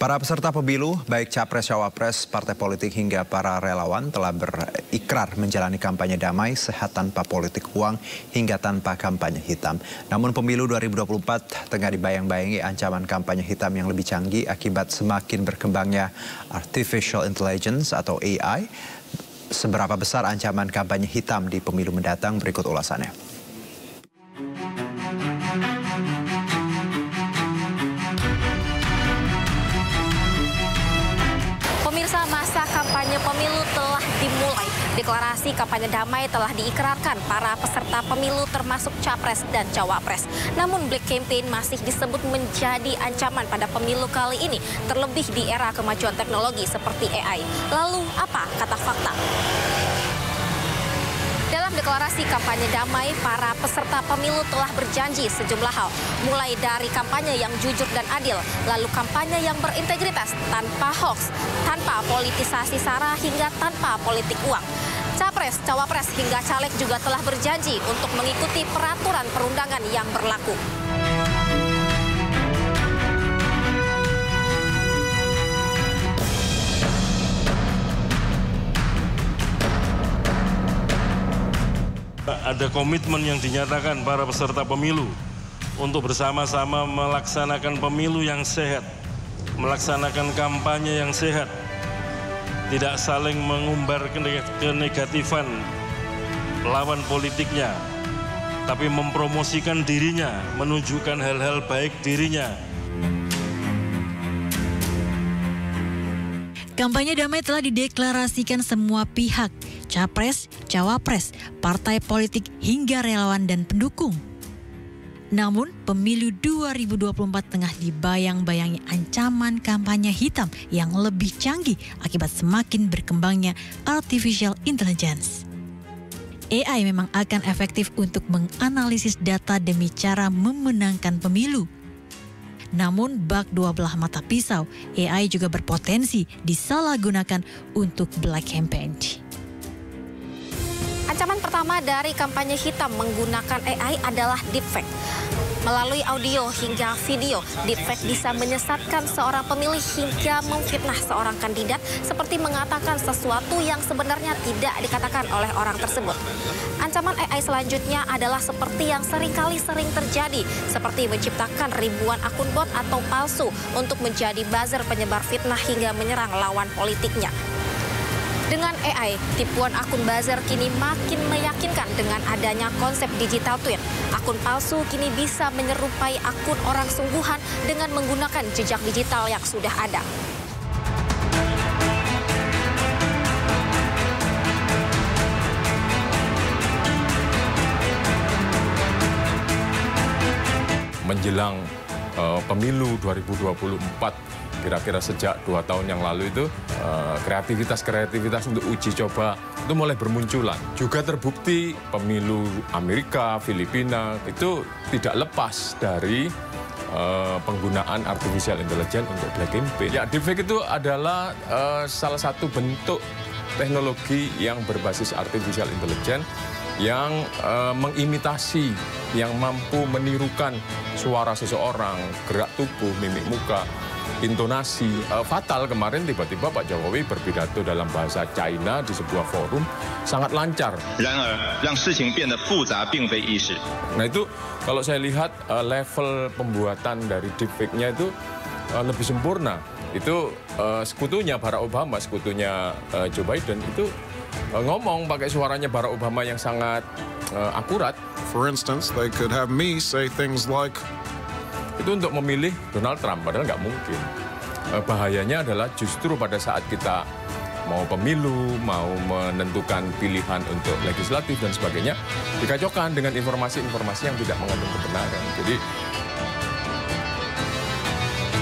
Para peserta pemilu, baik capres-cawapres, partai politik hingga para relawan telah berikrar menjalani kampanye damai, sehat tanpa politik uang hingga tanpa kampanye hitam. Namun pemilu 2024 tengah dibayang-bayangi ancaman kampanye hitam yang lebih canggih akibat semakin berkembangnya artificial intelligence atau AI. Seberapa besar ancaman kampanye hitam di pemilu mendatang? Berikut ulasannya. Pemirsa, masa kampanye pemilu telah dimulai. Deklarasi kampanye damai telah diikrarkan para peserta pemilu termasuk capres dan cawapres. Namun black campaign masih disebut menjadi ancaman pada pemilu kali ini, terlebih di era kemajuan teknologi seperti AI. Lalu apa kata fakta? Dalam deklarasi kampanye damai, para peserta pemilu telah berjanji sejumlah hal, mulai dari kampanye yang jujur dan adil, lalu kampanye yang berintegritas, tanpa hoax, tanpa politisasi sara hingga tanpa politik uang. Capres, cawapres hingga caleg juga telah berjanji untuk mengikuti peraturan perundangan yang berlaku. Ada komitmen yang dinyatakan para peserta pemilu untuk bersama-sama melaksanakan pemilu yang sehat, melaksanakan kampanye yang sehat, tidak saling mengumbar kenegatifan lawan politiknya, tapi mempromosikan dirinya, menunjukkan hal-hal baik dirinya. Kampanye damai telah dideklarasikan semua pihak, capres, cawapres, partai politik hingga relawan dan pendukung. Namun, pemilu 2024 tengah dibayang-bayangi ancaman kampanye hitam yang lebih canggih akibat semakin berkembangnya artificial intelligence. AI memang akan efektif untuk menganalisis data demi cara memenangkan pemilu. Namun bak dua belah mata pisau, AI juga berpotensi disalahgunakan untuk black campaign. Ancaman pertama dari kampanye hitam menggunakan AI adalah deepfake. Melalui audio hingga video, deepfake bisa menyesatkan seorang pemilih hingga memfitnah seorang kandidat seperti mengatakan sesuatu yang sebenarnya tidak dikatakan oleh orang tersebut. Ancaman AI selanjutnya adalah seperti yang sering terjadi, seperti menciptakan ribuan akun bot atau palsu untuk menjadi buzzer penyebar fitnah hingga menyerang lawan politiknya. Dengan AI, tipuan akun buzzer kini makin meyakinkan dengan adanya konsep digital twin. Akun palsu kini bisa menyerupai akun orang sungguhan dengan menggunakan jejak digital yang sudah ada. Menjelang pemilu 2024, kira-kira sejak 2 tahun yang lalu itu kreativitas untuk uji coba itu mulai bermunculan. Juga terbukti pemilu Amerika, Filipina itu tidak lepas dari penggunaan artificial intelligence untuk black campaign. Ya, deepfake itu adalah salah satu bentuk teknologi yang berbasis artificial intelligence yang mengimitasi, yang mampu menirukan suara seseorang, gerak tubuh, mimik muka, intonasi. Fatal kemarin tiba-tiba Pak Jokowi berpidato dalam bahasa China di sebuah forum sangat lancar. Nah itu kalau saya lihat level pembuatan dari deepfake-nya itu lebih sempurna. Itu sekutunya Barack Obama, sekutunya Joe Biden itu ngomong pakai suaranya Barack Obama yang sangat akurat. For instance, they could have me say things like, itu untuk memilih Donald Trump, padahal nggak mungkin. Bahayanya adalah justru pada saat kita mau pemilu, mau menentukan pilihan untuk legislatif dan sebagainya, dikacaukan dengan informasi-informasi yang tidak mengandung kebenaran. Jadi,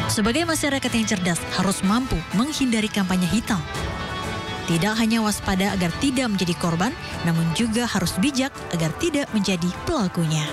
sebagai masyarakat yang cerdas harus mampu menghindari kampanye hitam. Tidak hanya waspada agar tidak menjadi korban, namun juga harus bijak agar tidak menjadi pelakunya.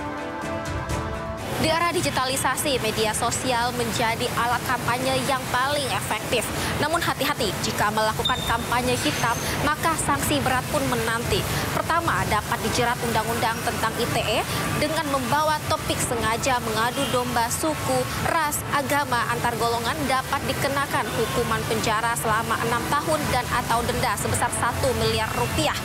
Di era digitalisasi, media sosial menjadi alat kampanye yang paling efektif. Namun hati-hati, jika melakukan kampanye hitam, maka sanksi berat pun menanti. Pertama, dapat dijerat Undang-Undang tentang ITE dengan membawa topik sengaja mengadu domba suku, ras, agama, antar golongan dapat dikenakan hukuman penjara selama 6 tahun dan atau denda sebesar 1 miliar rupiah.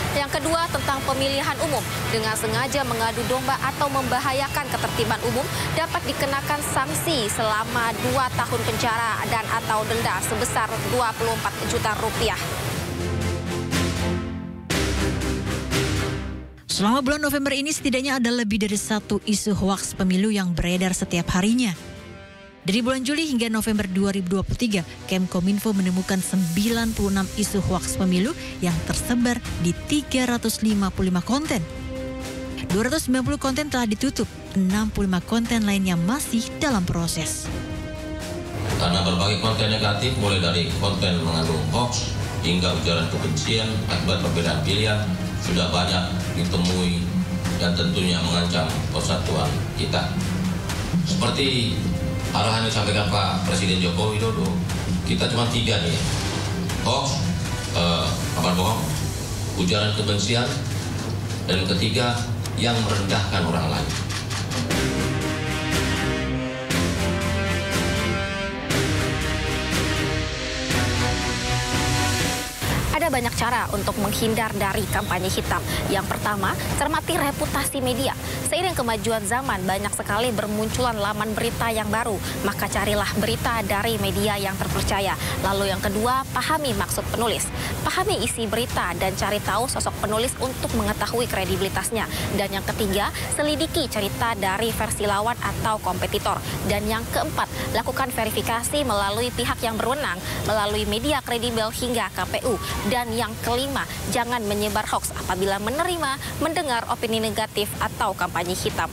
Yang kedua, tentang pemilihan umum. Dengan sengaja mengadu domba atau membahayakan ketertiban umum dapat dikenakan sanksi selama 2 tahun penjara dan atau denda sebesar 24 juta rupiah. Selama bulan November ini setidaknya ada lebih dari 1 isu hoaks pemilu yang beredar setiap harinya. Dari bulan Juli hingga November 2023, Kemkominfo menemukan 96 isu hoaks pemilu yang tersebar di 355 konten. 290 konten telah ditutup, 65 konten lainnya masih dalam proses. Karena berbagai konten negatif, mulai dari konten mengandung hoaks hingga ujaran kebencian akibat perbedaan pilihan, sudah banyak ditemui dan tentunya mengancam persatuan kita. Seperti arahan yang disampaikan Pak Presiden Joko Widodo, kita cuma 3 nih, hoax, kabar bohong, ujaran kebencian, dan ketiga yang merendahkan orang lain. Ada banyak cara untuk menghindar dari kampanye hitam. Yang pertama, cermati reputasi media. Seiring kemajuan zaman, banyak sekali bermunculan laman berita yang baru. Maka carilah berita dari media yang terpercaya. Lalu yang kedua, pahami maksud penulis. Pahami isi berita dan cari tahu sosok penulis untuk mengetahui kredibilitasnya. Dan yang ketiga, selidiki cerita dari versi lawan atau kompetitor. Dan yang keempat, lakukan verifikasi melalui pihak yang berwenang, melalui media kredibel hingga KPU. Dan yang kelima, jangan menyebar hoaks apabila menerima, mendengar opini negatif atau kampanye hitam.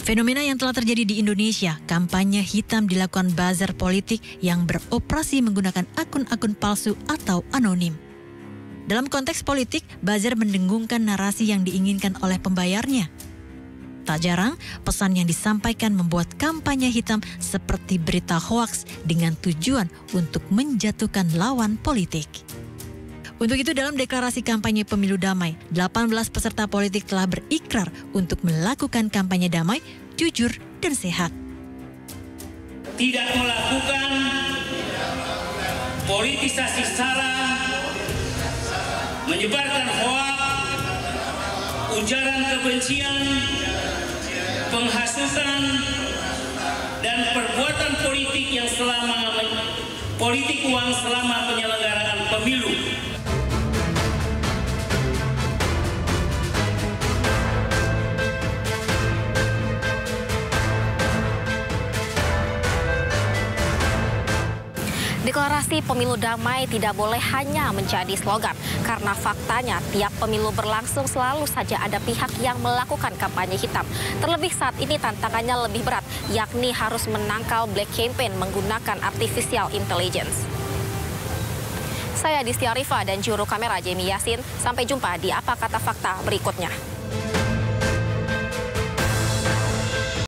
Fenomena yang telah terjadi di Indonesia, kampanye hitam dilakukan buzzer politik yang beroperasi menggunakan akun-akun palsu atau anonim. Dalam konteks politik, buzzer mendengungkan narasi yang diinginkan oleh pembayarnya. Tak jarang, pesan yang disampaikan membuat kampanye hitam seperti berita hoaks dengan tujuan untuk menjatuhkan lawan politik. Untuk itu, dalam deklarasi kampanye pemilu damai, 18 peserta politik telah berikrar untuk melakukan kampanye damai, jujur, dan sehat. Tidak melakukan politisasi sara, menyebarkan hoaks, ujaran kebencian, penghasutan, dan perbuatan politik yang politik uang selama penyelenggaraan pemilu. Deklarasi pemilu damai tidak boleh hanya menjadi slogan, karena faktanya tiap pemilu berlangsung selalu saja ada pihak yang melakukan kampanye hitam. Terlebih saat ini tantangannya lebih berat, yakni harus menangkal black campaign menggunakan artificial intelligence. Saya Distia Rifa dan juru kamera Jamie Yasin. Sampai jumpa di Apa Kata Fakta berikutnya.